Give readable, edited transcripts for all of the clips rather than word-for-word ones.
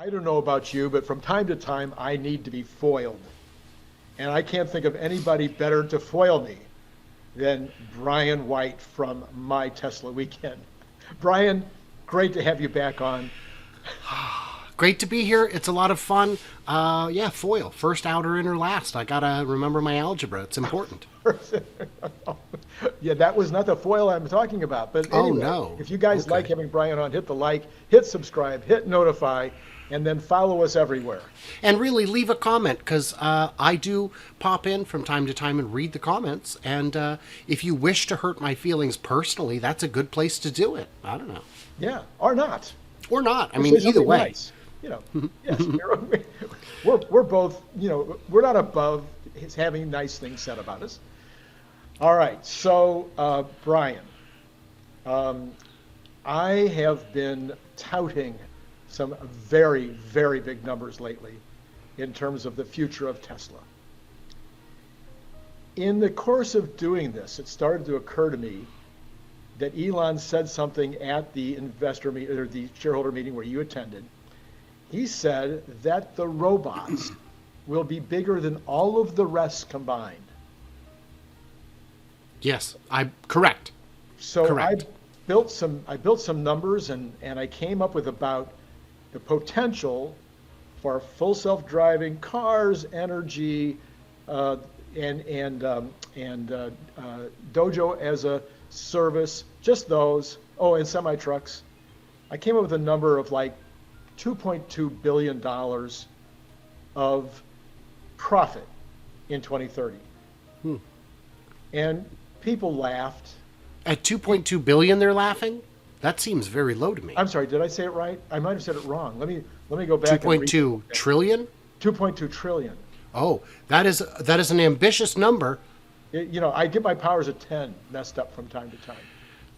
I don't know about you, but from time to time, I need to be foiled. And I can't think of anybody better to foil me than Brian White from My Tesla Weekend. Brian, great to have you back on. Great to be here. It's a lot of fun. Yeah, foil. First, outer, inner, last. I gotta remember my algebra. It's important. Yeah, that was not the foil I'm talking about. But Oh, anyway, no. if you guys like Okay. having Brian on, hit the like, hit subscribe, hit notify, and then follow us everywhere. And really, leave a comment, because I do pop in from time to time and read the comments. And if you wish to hurt my feelings personally, that's a good place to do it. I don't know. Yeah, or not. Or not. I Or mean, say either something way. nice. You know, yes, we're both, we're not above having nice things said about us. All right, so Brian, I have been touting some very, very big numbers lately in terms of the future of Tesla. In the course of doing this, it started to occur to me that Elon said something at the investor meet or the shareholder meeting where you attended. He said that the robots will be bigger than all of the rest combined. Yes, I'm correct. So Correct. I built some numbers and I came up with about the potential for full self-driving cars, energy, and Dojo as a service, just those. Oh, and semi trucks. I came up with a number of like $2.2 billion of profit in 2030. And people laughed. At 2.2 billion, they're laughing? That seems very low to me. I'm sorry, did I say it right? I might have said it wrong. Let me go back and read 2.2 it. trillion? 2.2 trillion. Oh, that is an ambitious number. I get my powers of 10 messed up from time to time.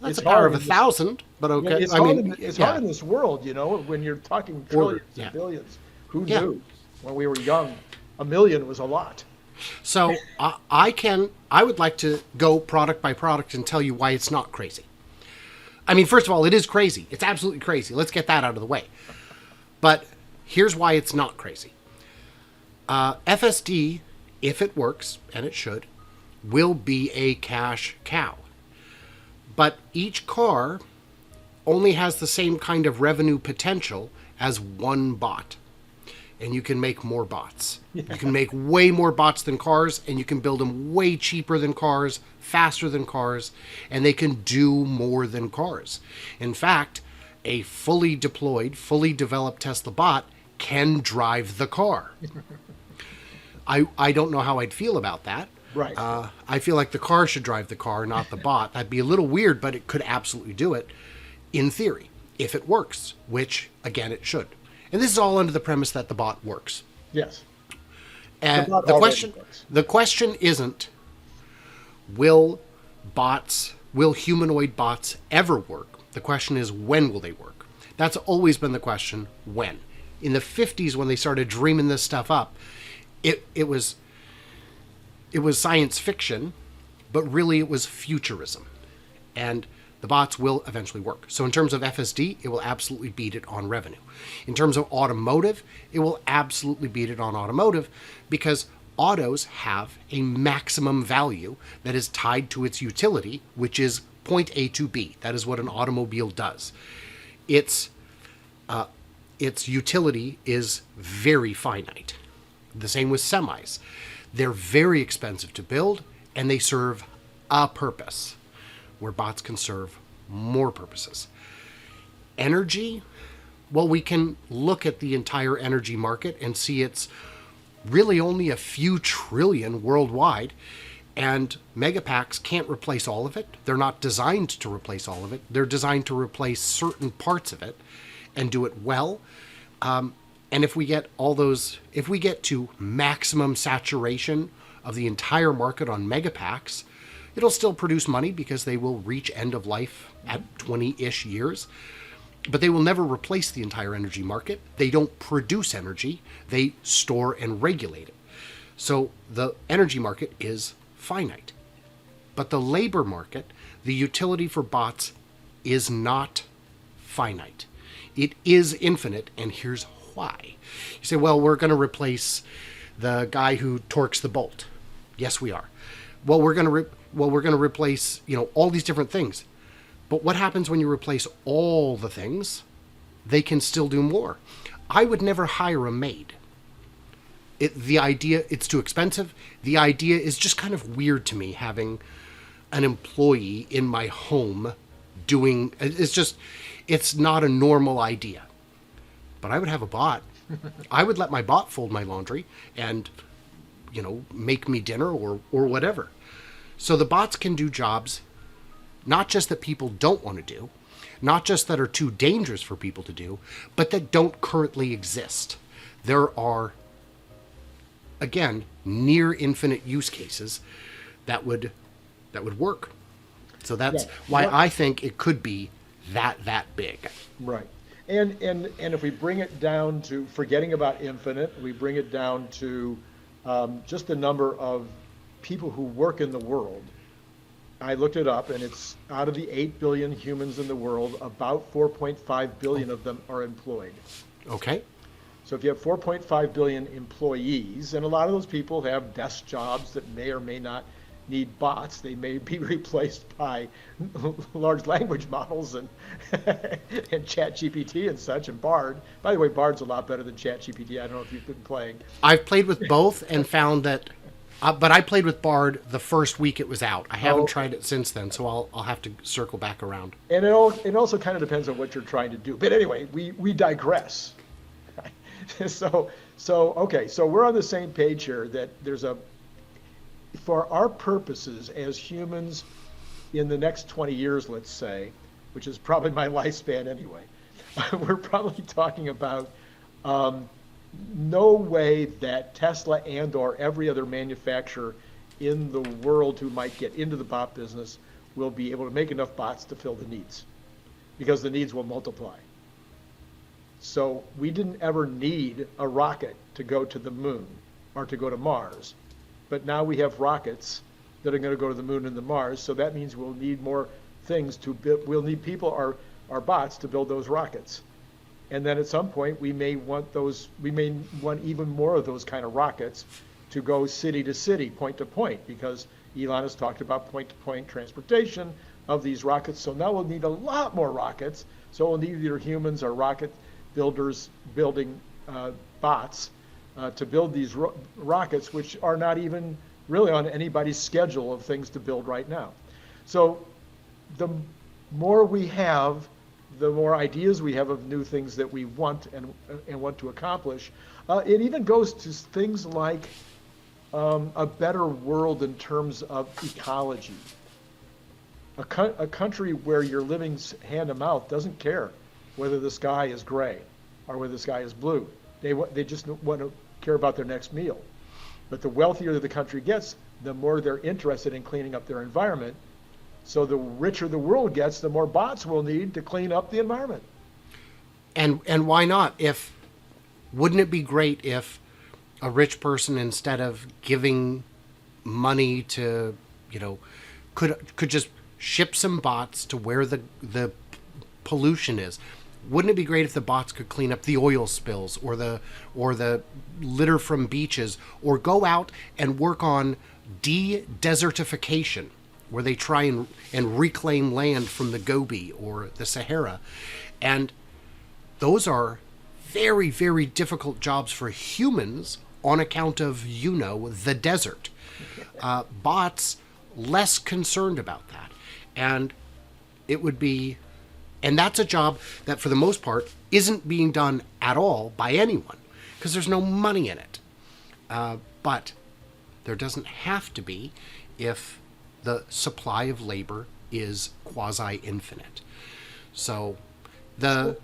That's It's a power hard of in this- 1,000, but Yeah, okay. It's I hard, mean, it's yeah. hard in this world, when you're talking Order, trillions yeah. and billions. Who Yeah. knew? When we were young, a million was a lot. So I would like to go product by product and tell you why it's not crazy. I mean, first of all, it is crazy. It's absolutely crazy. Let's get that out of the way. But here's why it's not crazy. FSD, if it works, and it should, will be a cash cow. But each car only has the same kind of revenue potential as one bot. And you can make more bots. You can make way more bots than cars, and you can build them way cheaper than cars, faster than cars, and they can do more than cars. In fact, a fully deployed, fully developed Tesla bot can drive the car. I don't know how I'd feel about that. Right. I feel like the car should drive the car, not the bot. That'd be a little weird, but it could absolutely do it, in theory, if it works, which, again, it should. And this is all under the premise that the bot works. Yes. And bot the already question, works. the question isn't, will humanoid bots ever work? The question is, when will they work? That's always been the question, when. In the 50s, when they started dreaming this stuff up, it was science fiction, but really it was futurism. And the bots will eventually work. So in terms of FSD, it will absolutely beat it on revenue. In terms of automotive, it will absolutely beat it on automotive because autos have a maximum value that is tied to its utility, which is point A to B. That is what an automobile does. Its utility is very finite. The same with semis. They're very expensive to build, and they serve a purpose, where bots can serve more purposes. Energy, well, we can look at the entire energy market and see it's really only a few trillion worldwide, and megapacks can't replace all of it. They're not designed to replace all of it. They're designed to replace certain parts of it and do it well. And if we get to maximum saturation of the entire market on megapacks, it'll still produce money because they will reach end of life at 20-ish years. But they will never replace the entire energy market. They don't produce energy. They store and regulate it. So the energy market is finite. But the labor market, the utility for bots, is not finite. It is infinite, and here's Why? You say, well, we're going to replace the guy who torques the bolt. Yes, we are. Well, we're going to replace, all these different things. But what happens when you replace all the things? They can still do more. I would never hire a maid. The idea, it's too expensive. The idea is just kind of weird to me, having an employee in my home doing, it's not a normal idea. But I would have a bot. I would let my bot fold my laundry and, make me dinner or whatever. So the bots can do jobs, not just that people don't want to do, not just that are too dangerous for people to do, but that don't currently exist. There are, again, near infinite use cases that would work. So that's why I think it could be that big. Right. And if we bring it down to forgetting about infinite, we bring it down to just the number of people who work in the world. I looked it up, and it's out of the 8 billion humans in the world, about 4.5 billion of them are employed. Okay. So if you have 4.5 billion employees, and a lot of those people have desk jobs that may or may not need bots, they may be replaced by large language models and and ChatGPT and such, and Bard. By the way, Bard's a lot better than ChatGPT. I don't know if you've been playing. I've played with both and found that, but I played with Bard the first week it was out. I haven't tried it since then, so I'll have to circle back around. And it also kind of depends on what you're trying to do. But anyway, we digress. So we're on the same page here that there's for our purposes as humans in the next 20 years, let's say, which is probably my lifespan anyway, we're probably talking about no way that Tesla and or every other manufacturer in the world who might get into the bot business will be able to make enough bots to fill the needs, because the needs will multiply. So we didn't ever need a rocket to go to the moon or to go to Mars. But now we have rockets that are going to go to the moon and the Mars. So that means we'll need more things to build. We'll need people, our bots, to build those rockets. And then at some point we may want even more of those kind of rockets to go city to city, point to point, because Elon has talked about point to point transportation of these rockets. So now we'll need a lot more rockets. So we'll need either humans or rocket builders building bots to build these rockets, which are not even really on anybody's schedule of things to build right now. So the more we have, the more ideas we have of new things that we want and want to accomplish. It even goes to things like a better world in terms of ecology. A country where you're living hand to mouth doesn't care whether the sky is gray or whether the sky is blue. They just want to care about their next meal. But the wealthier the country gets, the more they're interested in cleaning up their environment. So the richer the world gets, the more bots we'll need to clean up the environment. And why not? Wouldn't it be great if a rich person, instead of giving money to, could just ship some bots to where the pollution is? Wouldn't it be great if the bots could clean up the oil spills or the litter from beaches, or go out and work on de-desertification, where they try and reclaim land from the Gobi or the Sahara? And those are very, very difficult jobs for humans on account of, the desert. Bots, less concerned about that. And it would be... And that's a job that, for the most part, isn't being done at all by anyone, because there's no money in it. But there doesn't have to be if the supply of labor is quasi-infinite. So what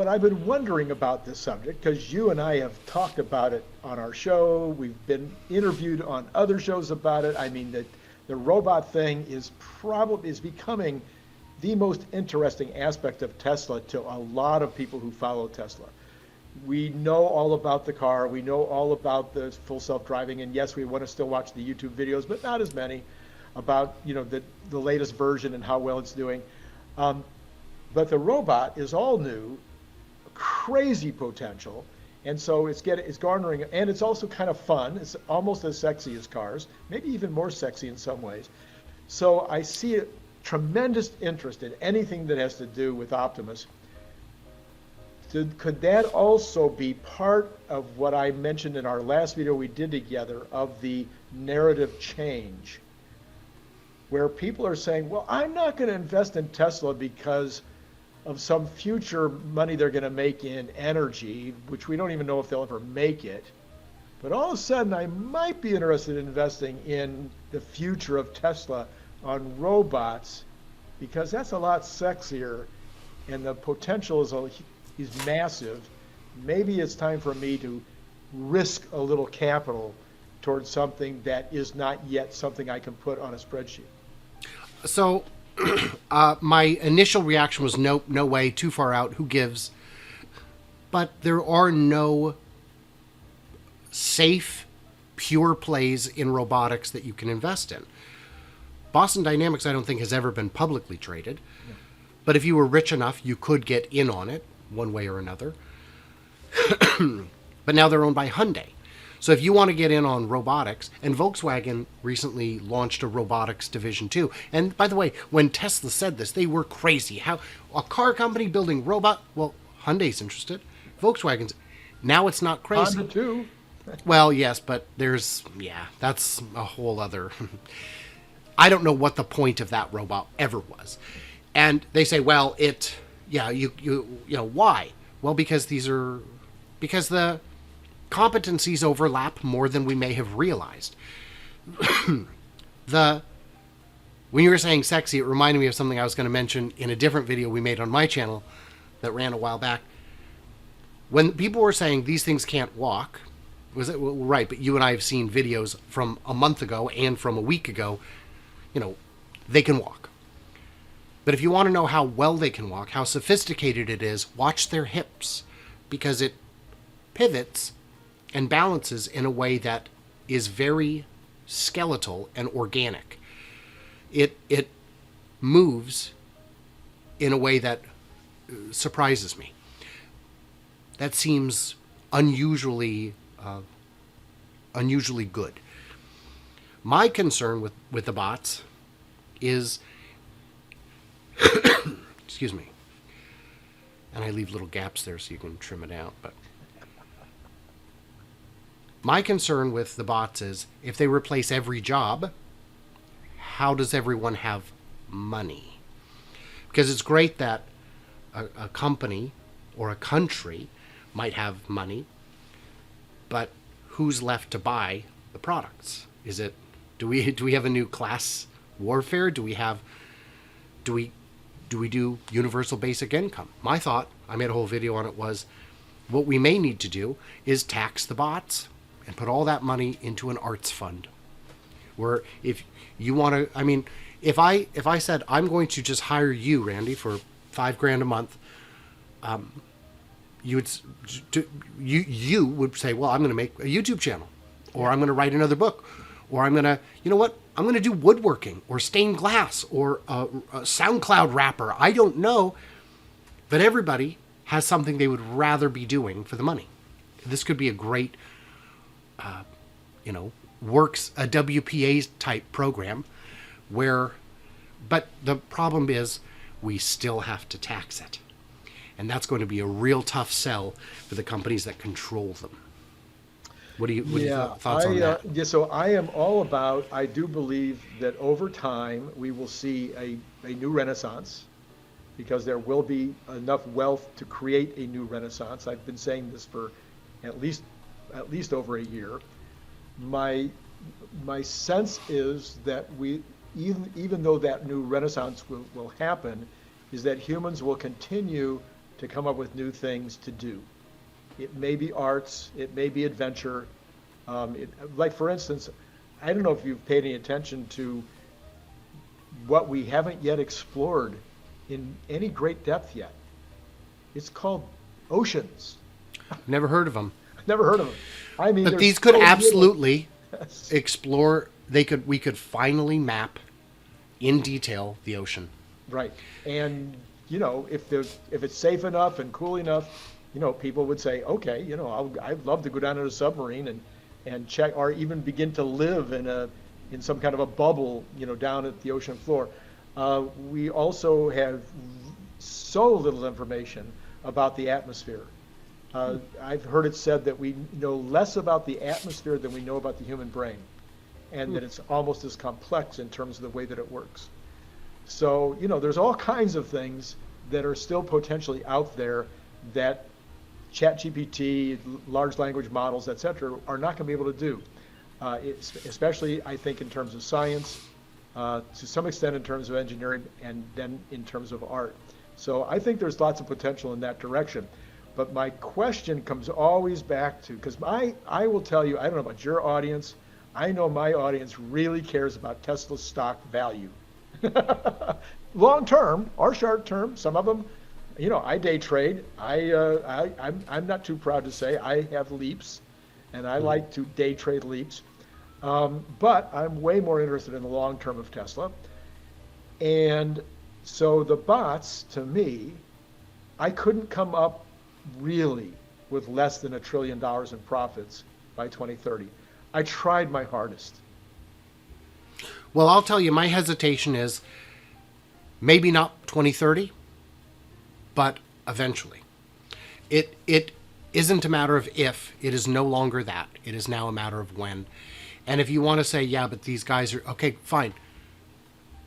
I've been wondering about this subject, because you and I have talked about it on our show, we've been interviewed on other shows about it. I mean, the robot thing is becoming the most interesting aspect of Tesla to a lot of people who follow Tesla. We know all about the car. We know all about the full self-driving. And yes, we want to still watch the YouTube videos, but not as many about, the latest version and how well it's doing. But the robot is all new, crazy potential. And so it's garnering, and it's also kind of fun. It's almost as sexy as cars, maybe even more sexy in some ways. So I see a tremendous interest in anything that has to do with Optimus. Could that also be part of what I mentioned in our last video we did together of the narrative change, where people are saying, well, I'm not going to invest in Tesla because of some future money they're going to make in energy, which we don't even know if they'll ever make it. But all of a sudden, I might be interested in investing in the future of Tesla on robots, because that's a lot sexier and the potential is massive. Maybe it's time for me to risk a little capital towards something that is not yet something I can put on a spreadsheet. So my initial reaction was no way, too far out, who gives? But there are no safe, pure plays in robotics that you can invest in. Boston Dynamics, I don't think, has ever been publicly traded. Yeah. But if you were rich enough, you could get in on it one way or another. But now they're owned by Hyundai. So if you want to get in on robotics, and Volkswagen recently launched a robotics division too. And by the way, when Tesla said this, they were crazy. How a car company building robot? Well, Hyundai's interested. Volkswagen's. Now it's not crazy. Honda too. Well, yes, but that's a whole other. I don't know what the point of that robot ever was. And they say, well, you know, why? Well, because the competencies overlap more than we may have realized. When you were saying sexy, it reminded me of something I was going to mention in a different video we made on my channel that ran a while back. When people were saying these things can't walk, was it right? But you and I have seen videos from a month ago and from a week ago. You know, they can walk. But if you want to know how well they can walk, how sophisticated it is, watch their hips, because it pivots and balances in a way that is very skeletal and organic. It moves in a way that surprises me. That seems unusually good. My concern with the bots is, excuse me, and I leave little gaps there so you can trim it out, but my concern with the bots is if they replace every job, how does everyone have money? Because it's great that a company or a country might have money, but who's left to buy the products? Do we have a new class warfare? Do we do universal basic income? My thought, I made a whole video on it, was what we may need to do is tax the bots and put all that money into an arts fund. Where if you want to, I mean, if I said I'm going to just hire you, Randy, for $5,000 a month, you would say, well, I'm going to make a YouTube channel, or I'm going to write another book, or I'm going to, you know what, I'm going to do woodworking or stained glass or a SoundCloud rapper. I don't know, but everybody has something they would rather be doing for the money. This could be a great, works, a WPA type program but the problem is we still have to tax it. And that's going to be a real tough sell for the companies that control them. What are your thoughts on that? Yeah, so I am all about, I do believe that over time we will see a new renaissance, because there will be enough wealth to create a new renaissance. I've been saying this for at least over a year. My sense is that even though that new renaissance will happen, is that humans will continue to come up with new things to do. It may be arts, it may be adventure. Like for instance, I don't know if you've paid any attention to what we haven't yet explored in any great depth yet. It's called oceans. Never heard of them. Never heard of them. I mean, but these could absolutely explore. We could finally map in detail the ocean. Right, and if it's safe enough and cool enough, people would say, okay, I'd love to go down in a submarine and check, or even begin to live in some kind of a bubble, down at the ocean floor. We also have so little information about the atmosphere. I've heard it said that we know less about the atmosphere than we know about the human brain, and that it's almost as complex in terms of the way that it works. So, there's all kinds of things that are still potentially out there that ChatGPT, large language models, et cetera, are not going to be able to do. Especially, I think, in terms of science, to some extent in terms of engineering, and then in terms of art. So I think there's lots of potential in that direction. But my question comes always back to, because I will tell you, I don't know about your audience, I know my audience really cares about Tesla's stock value. Long term or short term, some of them, I day trade. I'm not too proud to say I have leaps, and I like to day trade leaps. But I'm way more interested in the long term of Tesla. And so the bots, to me, I couldn't come up really with less than $1 trillion in profits by 2030. I tried my hardest. Well, I'll tell you, my hesitation is maybe not 2030, but eventually. It isn't a matter of if, it is no longer that. It is now a matter of when. And if you want to say, yeah, but these guys are, okay, fine.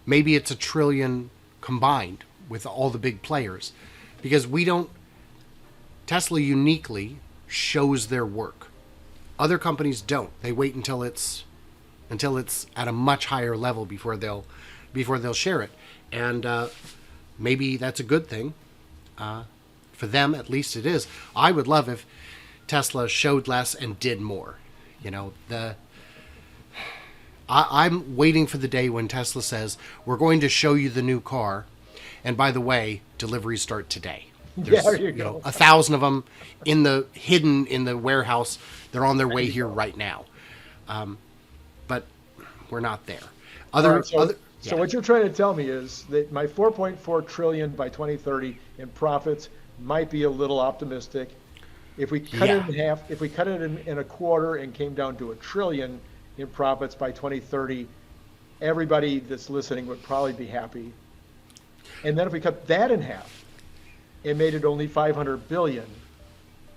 Maybe it's $1 trillion combined with all the big players. Because Tesla uniquely shows their work. Other companies don't. They wait until it's at a much higher level before they'll share it. And maybe that's a good thing. For them, at least it is. I would love if Tesla showed less and did more. I'm waiting for the day when Tesla says, we're going to show you the new car. And by the way, deliveries start today. There's, there you go. 1,000 of them hidden in the warehouse. They're on their way here right now. But we're not there. So what you're trying to tell me is that my 4.4 trillion by 2030 in profits might be a little optimistic. If we cut it in half, if we cut it in a quarter and came down to $1 trillion in profits by 2030, everybody that's listening would probably be happy. And then if we cut that in half and made it only 500 billion,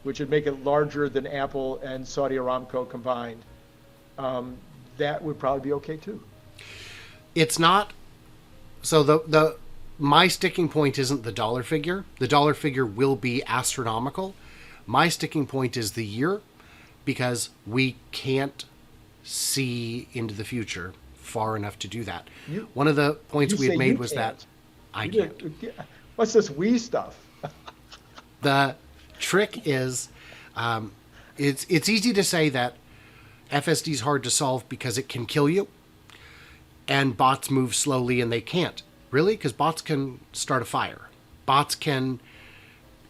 which would make it larger than Apple and Saudi Aramco combined, that would probably be okay too. It's not. So my sticking point isn't the dollar figure. The dollar figure will be astronomical. My sticking point is the year, because we can't see into the future far enough to do that. One of the points we had made was that I can't. What's this we stuff? The trick is, it's easy to say that FSD is hard to solve because it can kill you, and bots move slowly and they can't. Really? Because bots can start a fire. Bots can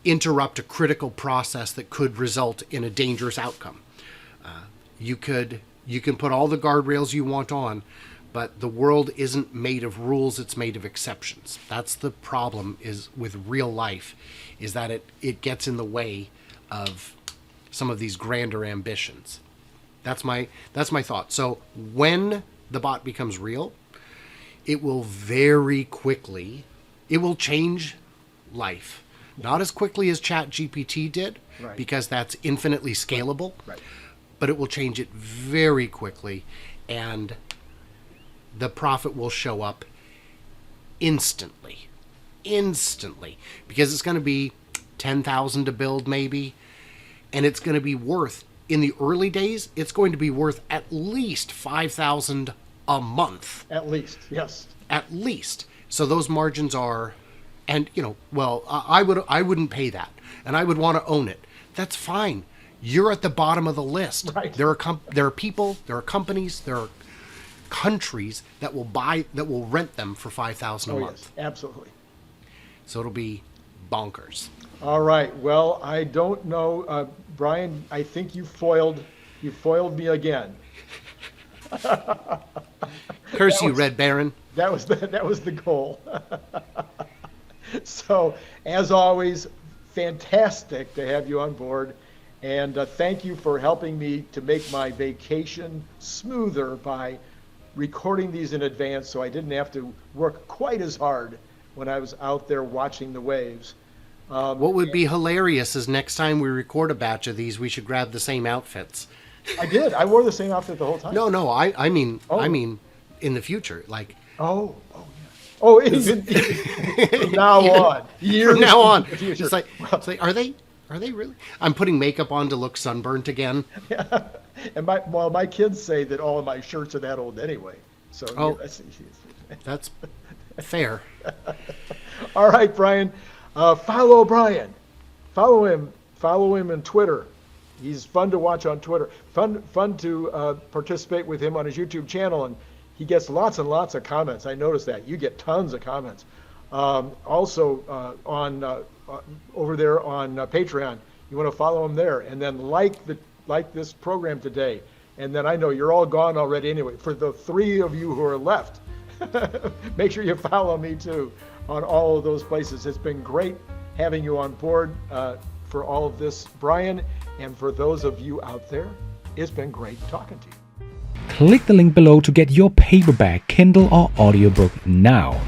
interrupt a critical process that could result in a dangerous outcome. You can put all the guardrails you want on, but the world isn't made of rules, it's made of exceptions. That's the problem is with real life, is that it gets in the way of some of these grander ambitions. That's my thought. So when the bot becomes real, it will very quickly, it will change life. Not as quickly as ChatGPT did, right, because that's infinitely scalable, right, but it will change it very quickly, and the profit will show up instantly, because it's going to be 10,000 to build maybe, and it's going to be worth, in the early days, it's going to be worth at least 5,000 a month. At least, yes. At least. So those margins are, and I wouldn't pay that, and I would want to own it. That's fine. You're at the bottom of the list. Right. There are people, there are companies, there are countries that will rent them for 5,000 a month. Yes, absolutely. So it'll be bonkers. All right. Well, I don't know, Brian. I think you foiled me again. Curse you, Red Baron. That was the goal. So, as always, fantastic to have you on board. And thank you for helping me to make my vacation smoother by recording these in advance so I didn't have to work quite as hard when I was out there watching the waves. What would be hilarious is next time we record a batch of these, we should grab the same outfits. I did. I wore the same outfit the whole time. No, I mean in the future, like. Oh, yeah. Oh, even from now on. Years from now on. It's like, are they really? I'm putting makeup on to look sunburnt again. Yeah. And my kids say that all of my shirts are that old anyway. So that's fair. All right, Brian. Follow Brian. Follow him on Twitter. He's fun to watch on Twitter. Fun to participate with him on his YouTube channel, and he gets lots and lots of comments. I noticed that. You get tons of comments. Also on over there on Patreon, you want to follow him there, and then like this program today. And then I know you're all gone already anyway. For the 3 of you who are left, make sure you follow me too on all of those places. It's been great having you on board for all of this, Brian. And for those of you out there, it's been great talking to you. Click the link below to get your paperback, Kindle, or audiobook now.